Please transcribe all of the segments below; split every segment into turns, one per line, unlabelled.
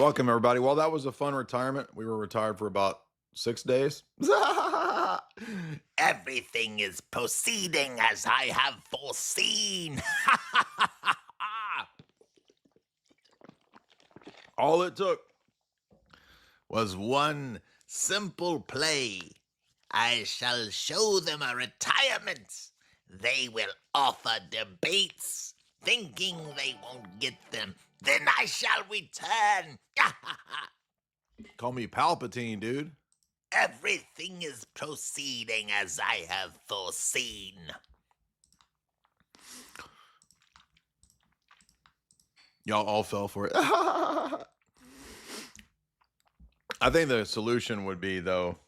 Welcome, everybody. Well, that was a fun retirement. We were retired for about 6 days.
Everything is proceeding as I have foreseen.
All it took.
Was one simple play. I shall show them a retirement. They will offer debates, thinking they won't get them. Then I shall return.
Call me Palpatine, dude.
Everything is proceeding as I have foreseen.
Y'all all fell for it. I think the solution would be, though,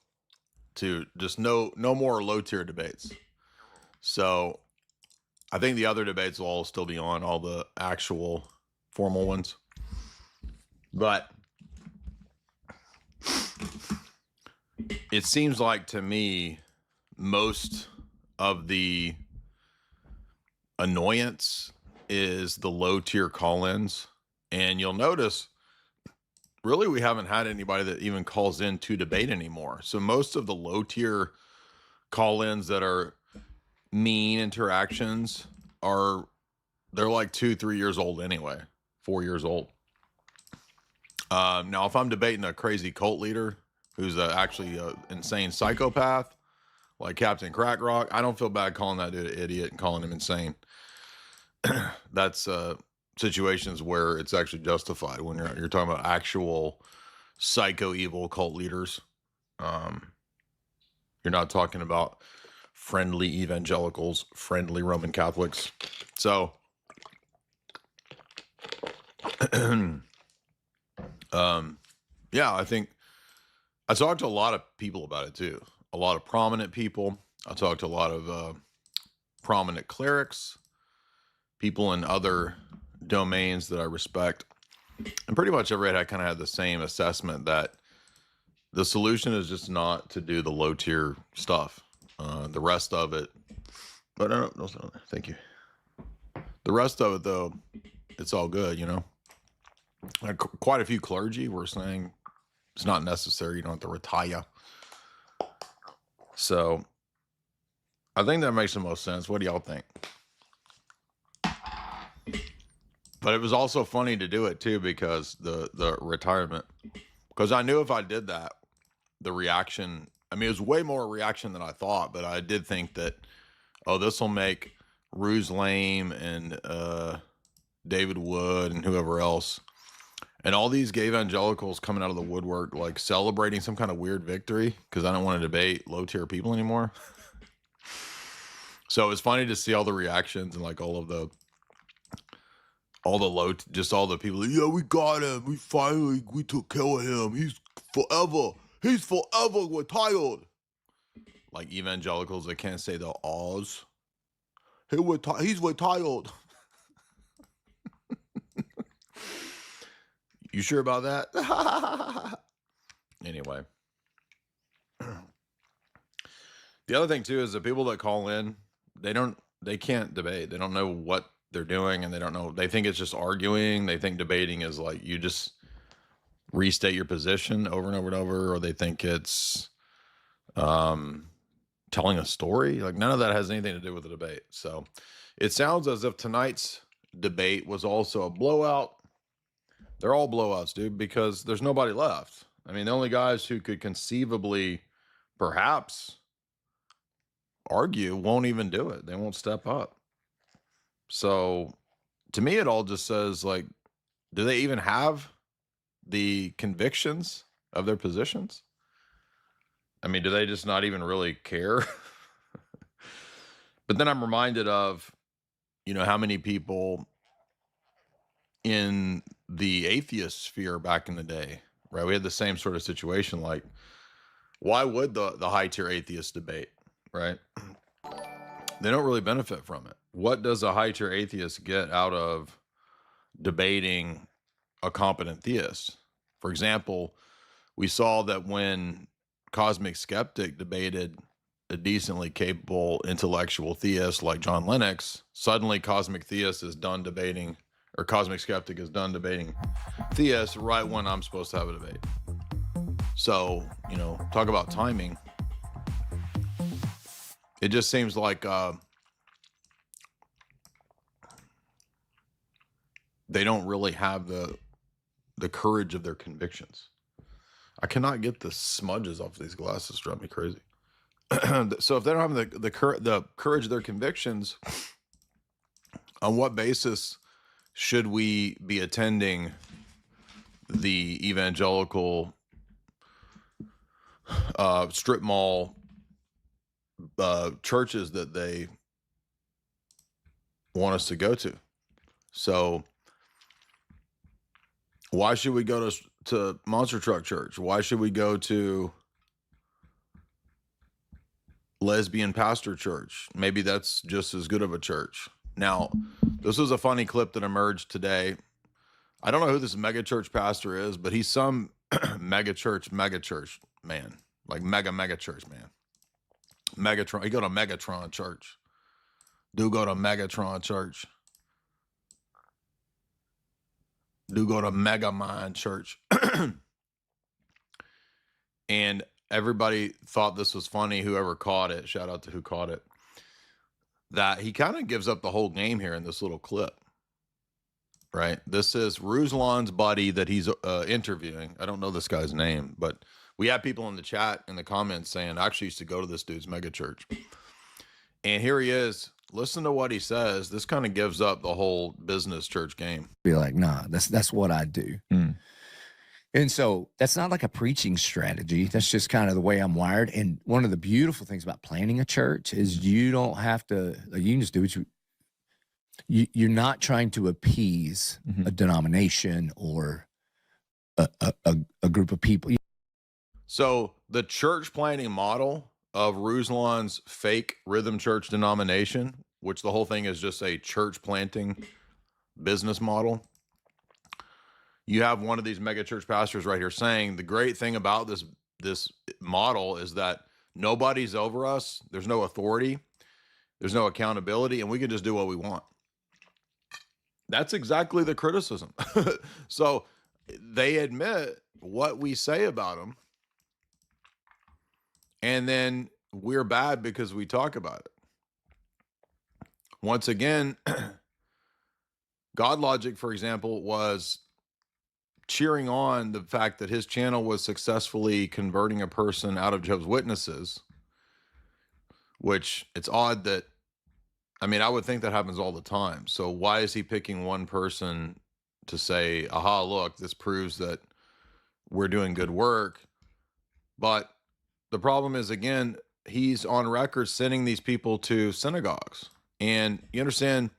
to just no more low-tier debates. So I think the other debates will all still be on, all the actual formal ones. But it seems like, to me, most of the annoyance is the low-tier call-ins. And you'll notice, really, we haven't had anybody that even calls in to debate anymore. So most of the low-tier call-ins that are mean interactions they're like 2-3 years old anyway, 4 years old. Now, if I'm debating a crazy cult leader who's actually an insane psychopath, like Captain Crack Rock, I don't feel bad calling that dude an idiot and calling him insane. That's situations where it's actually justified when you're talking about actual psycho evil cult leaders. You're not talking about friendly evangelicals, friendly Roman Catholics. So yeah, I think I talked to a lot of people about it too. A lot of prominent people. I talked to a lot of prominent clerics, people in other domains that I respect. And pretty much everybody kind of had the same assessment that the solution is just not to do the low tier stuff. The rest of it, but no, thank you. The rest of it, though, it's all good, you know. Quite a few clergy were saying it's not necessary. You don't have to retire. So I think that makes the most sense. What do y'all think? But it was also funny to do it too, because the retirement, because I knew if I did that, the reaction, I mean, it was way more reaction than I thought, but I did think that, oh, this will make Ruse lame and David Wood and whoever else. And all these gay evangelicals coming out of the woodwork, like celebrating some kind of weird victory because I don't want to debate low tier people anymore. So it was funny to see all the reactions and like all the people. Like, yeah, we got him. We took care of him. He's forever retired. Like evangelicals that can't say the Oz. He's retired. You sure about that? Anyway. The other thing too is the people that call in, they can't debate. They don't know what they're doing, and they think it's just arguing. They think debating is like you just restate your position over and over and over, or they think it's telling a story. Like none of that has anything to do with the debate. So it sounds as if tonight's debate was also a blowout. They're all blowouts, dude, because there's nobody left. I mean, the only guys who could conceivably perhaps argue won't even do it. They won't step up. So to me, it all just says, like, do they even have the convictions of their positions? I mean, do they just not even really care? But then I'm reminded of, how many people in the atheist sphere back in the day, right? We had the same sort of situation. Like, why would the high tier atheist debate, right? They don't really benefit from it. What does a high tier atheist get out of debating a competent theist? For example, we saw that when Cosmic Skeptic debated a decently capable intellectual theist like John Lennox, suddenly Cosmic Skeptic is done debating theists right when I'm supposed to have a debate. So, talk about timing. It just seems like they don't really have the courage of their convictions. I cannot get the smudges off these glasses. Drive me crazy. So if they don't have the courage of their convictions, on what basis should we be attending the evangelical strip mall churches that they want us to go to? So why should we go to Monster Truck Church? Why should we go to Lesbian Pastor Church? Maybe that's just as good of a church. Now, this was a funny clip that emerged today. I don't know who this mega church pastor is, but he's some mega church man, like mega church man. Megatron. You go to Megatron Church. Do go to Megatron Church. Do go to Megamind Church. And everybody thought this was funny. Whoever caught it, shout out to who caught it, that he kind of gives up the whole game here in this little clip, right? This is Ruslan's buddy that he's interviewing. I don't know this guy's name, but we have people in the chat, in the comments saying, I actually used to go to this dude's mega church. And here he is. Listen to what he says. This kind of gives up the whole business church game.
Be like, nah, that's what I do.
Mm.
And so that's not like a preaching strategy. That's just kind of the way I'm wired. And one of the beautiful things about planning a church is you don't have to, like, you can just do what you're not trying to appease a denomination or a group of people.
So the church planting model of Ruslan's fake rhythm church denomination, which the whole thing is just a church planting business model. You have one of these mega church pastors right here saying the great thing about this model is that nobody's over us. There's no authority. There's no accountability, and we can just do what we want. That's exactly the criticism. So they admit what we say about them, and then we're bad because we talk about it. Once again, God Logic, for example, was cheering on the fact that his channel was successfully converting a person out of Jehovah's Witnesses, which it's odd that, I mean, I would think that happens all the time. So why is he picking one person to say, aha, look, this proves that we're doing good work? But the problem is, again, he's on record sending these people to synagogues. And you understand,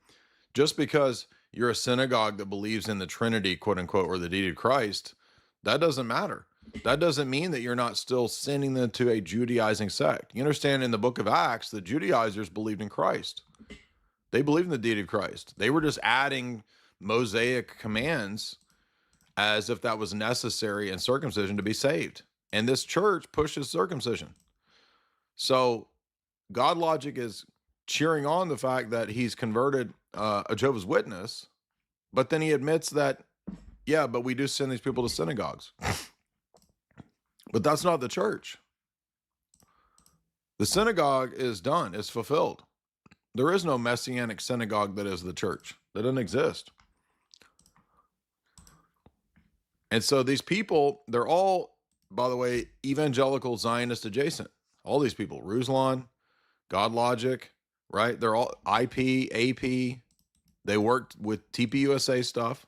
just because you're a synagogue that believes in the Trinity, quote unquote, or the deity of Christ, that doesn't matter. That doesn't mean that you're not still sending them to a Judaizing sect. You understand, in the book of Acts, the Judaizers believed in Christ. They believed in the deity of Christ. They were just adding Mosaic commands as if that was necessary in circumcision to be saved. And this church pushes circumcision. So God Logic is cheering on the fact that he's converted a Jehovah's Witness, but then he admits that, yeah, but we do send these people to synagogues. But that's not the church. The synagogue is done. It's fulfilled. There is no messianic synagogue that is the church. That doesn't exist. And so these people, they're all, by the way, evangelical Zionist adjacent. All these people, Ruslan, God Logic, right? They're all IP, AP. They worked with TPUSA stuff.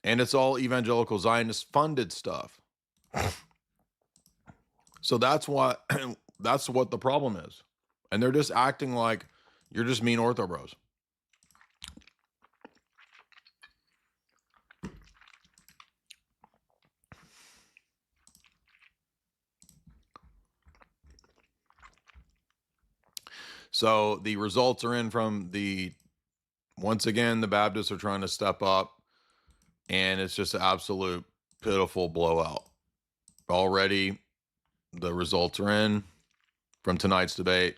And it's all evangelical Zionist funded stuff. So that's what the problem is. And they're just acting like you're just mean ortho bros. So the results are in from once again, the Baptists are trying to step up, and it's just an absolute pitiful blowout. Already, the results are in from tonight's debate.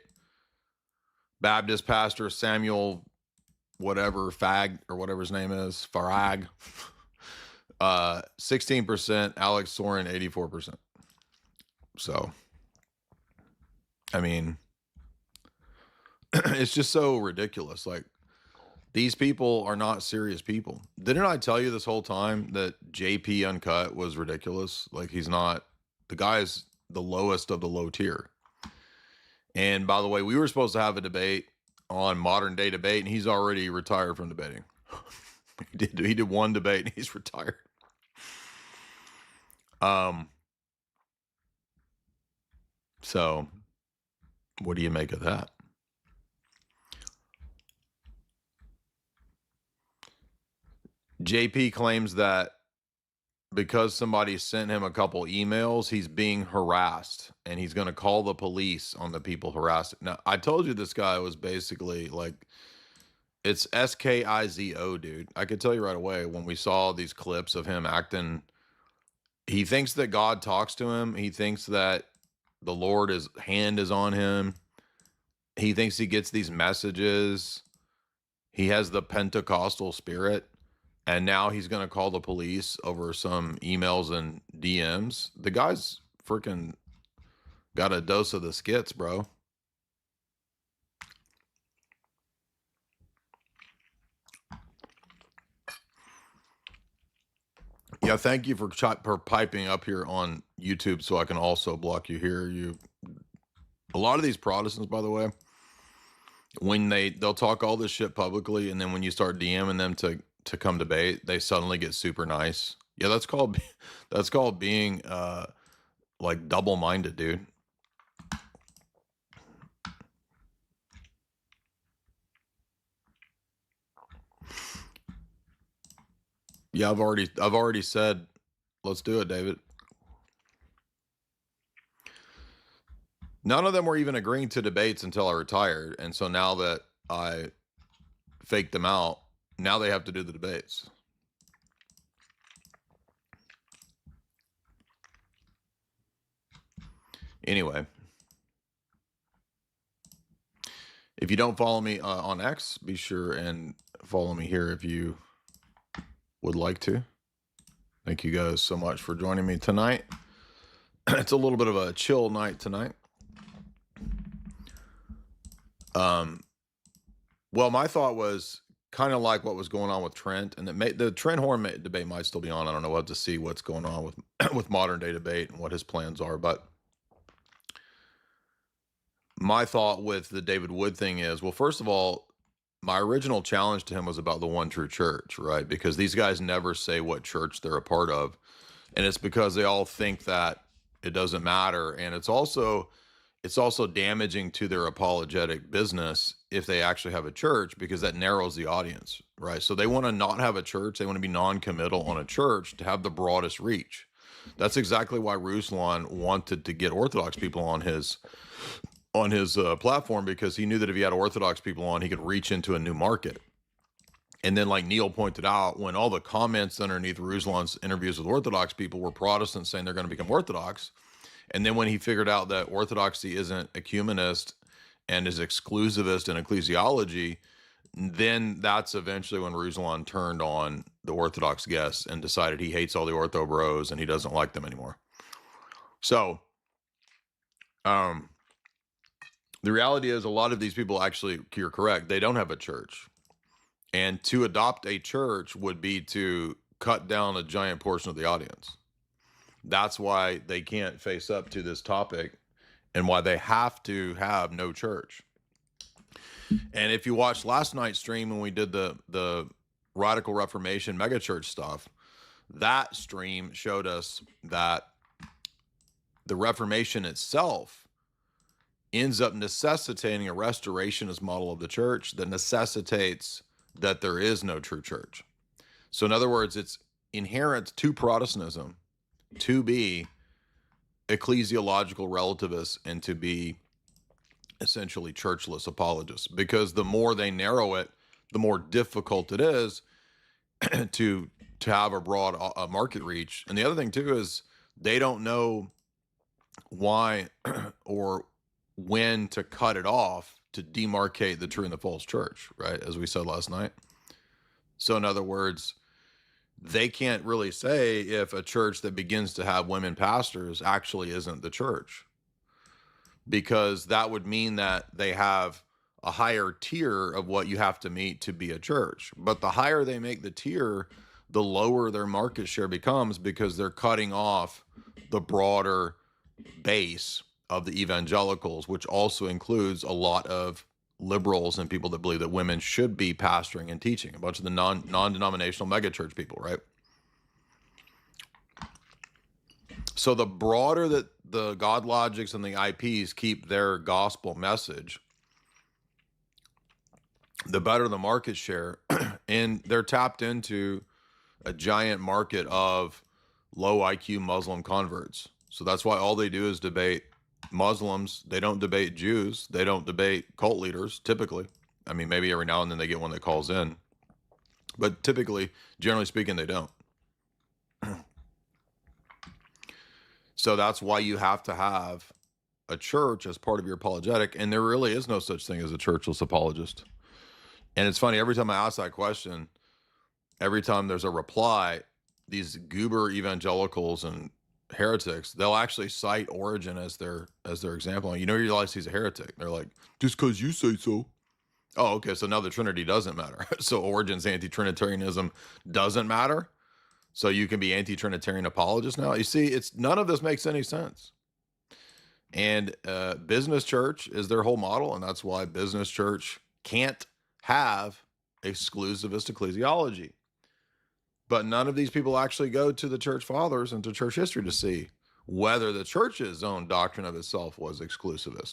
Baptist pastor Samuel, whatever, Fag, or whatever his name is, Farag, 16%, Alex Soren 84%. So, I mean, it's just so ridiculous. Like, these people are not serious people. Didn't I tell you this whole time that JP Uncut was ridiculous? Like, he's not, the guy is the lowest of the low tier. And by the way, we were supposed to have a debate on modern day debate, and he's already retired from debating. He did one debate and he's retired. So what do you make of that? JP claims that because somebody sent him a couple emails, he's being harassed and he's going to call the police on the people harassed. Now, I told you this guy was basically like, it's SKIZO, dude. I could tell you right away when we saw these clips of him acting. He thinks that God talks to him. He thinks that the Lord's hand is on him. He thinks he gets these messages. He has the Pentecostal spirit. And now he's going to call the police over some emails and DMs. The guy's freaking got a dose of the skits, bro. Yeah, thank you for piping up here on YouTube so I can also block you here. A lot of these Protestants, by the way, when they'll talk all this shit publicly, and then when you start DMing them to come debate, they suddenly get super nice. Yeah, that's called being like double-minded, dude. Yeah, I've already said, let's do it, David. None of them were even agreeing to debates until I retired. And so now that I faked them out, now they have to do the debates. Anyway, if you don't follow me on X, be sure and follow me here if you would like to. Thank you guys so much for joining me tonight. It's a little bit of a chill night tonight. Well, my thought was kind of like what was going on with Trent, and the Trent Horn debate might still be on. I don't know. We'll have to see what's going on with with modern day debate and what his plans are. But my thought with the David Wood thing is, well, first of all, my original challenge to him was about the one true church, right? Because these guys never say what church they're a part of, and it's because they all think that it doesn't matter, and it's also damaging to their apologetic business if they actually have a church, because that narrows the audience, right? So they want to not have a church. They want to be non-committal on a church to have the broadest reach. That's exactly why Ruslan wanted to get Orthodox people on his platform, because he knew that if he had Orthodox people on, he could reach into a new market. And then, like Neil pointed out, when all the comments underneath Ruslan's interviews with Orthodox people were Protestants saying they're going to become Orthodox, and then when he figured out that Orthodoxy isn't ecumenist and is exclusivist in ecclesiology, then that's eventually when Ruslan turned on the Orthodox guests and decided he hates all the Ortho bros and he doesn't like them anymore. So, the reality is a lot of these people actually, you're correct, they don't have a church. And to adopt a church would be to cut down a giant portion of the audience. That's why they can't face up to this topic and why they have to have no church. And if you watched last night's stream when we did the Radical Reformation megachurch stuff, that stream showed us that the Reformation itself ends up necessitating a restorationist model of the church that necessitates that there is no true church. So in other words, it's inherent to Protestantism to be ecclesiological relativists and to be essentially churchless apologists, because the more they narrow it, the more difficult it is to have a broad market reach. And the other thing too is they don't know why or when to cut it off to demarcate the true and the false church, right? As we said last night. So in other words, they can't really say if a church that begins to have women pastors actually isn't the church, because that would mean that they have a higher tier of what you have to meet to be a church. But the higher they make the tier, the lower their market share becomes, because they're cutting off the broader base of the evangelicals, which also includes a lot of liberals and people that believe that women should be pastoring and teaching, a bunch of the non-denominational megachurch people, right? So the broader that the God Logics and the IPs keep their gospel message, the better the market share. And they're tapped into a giant market of low IQ Muslim converts. So that's why all they do is debate Muslims. They don't debate Jews. They don't debate cult leaders, typically. I mean, maybe every now and then they get one that calls in. But typically, generally speaking, they don't. So that's why you have to have a church as part of your apologetic. And there really is no such thing as a churchless apologist. And it's funny, every time I ask that question, every time there's a reply, these goober evangelicals and heretics, they'll actually cite Origen as their example. You realize he's a heretic. They're like, just because you say so. Oh, okay, so now the Trinity doesn't matter. So Origen's anti-Trinitarianism doesn't matter. So you can be anti-Trinitarian apologist now. You see, none of this makes any sense. And business church is their whole model, and that's why business church can't have exclusivist ecclesiology. But none of these people actually go to the church fathers and to church history to see whether the church's own doctrine of itself was exclusivist.